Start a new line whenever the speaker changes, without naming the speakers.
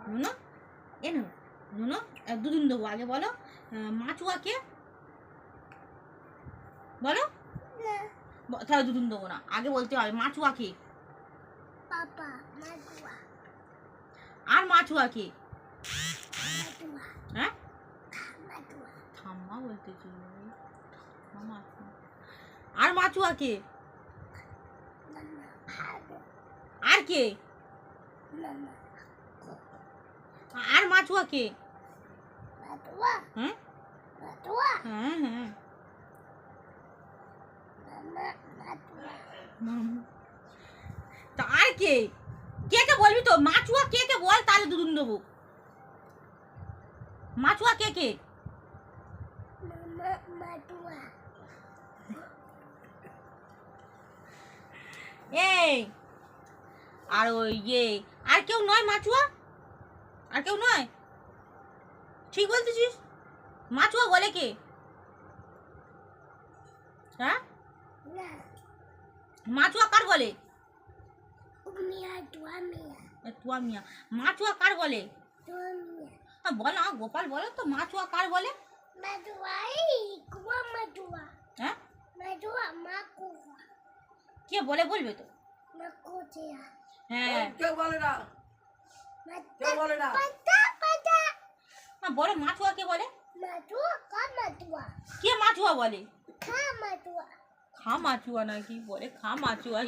Nuno এনো Nuno দুদিন দেবো আগে বলো মাছুয়া কে বলো তাহলে দুদিন দেবো না আগে বলতে হবে মাছুয়া কে
পাপা মাছুয়া
আর মাছুয়া কে হ্যাঁ ঠাম্মা বলতেছি আর মাছুয়া কে আর কে আর মাছুয়া কে হ্যাঁ হ্যাঁ হ্যাঁ তা আর কে কে কে বলবি তো মাছুয়া কে কে বল তাহলে দুদিন দেবো মাছুয়া কে কে এই আর ওই আর কেউ নয় মাছুয়া আর কেউ নয় ঠিক বলতেছিস মাছুয়া বলে কে হ্যাঁ মাছুয়া কার বলে তুয়া মিয়া মাছুয়া কার বলে বলো গোপাল বলো তো মাছুয়া কার বলে হ্যাঁ কে বলে বলবে তো হ্যাঁ
কেউ বলে না কেউ বলে না
বলো মাছুয়া কে বলে কে মাছুয়া বলে খা মাছুয়া নাকি বলে খা মাছুয়া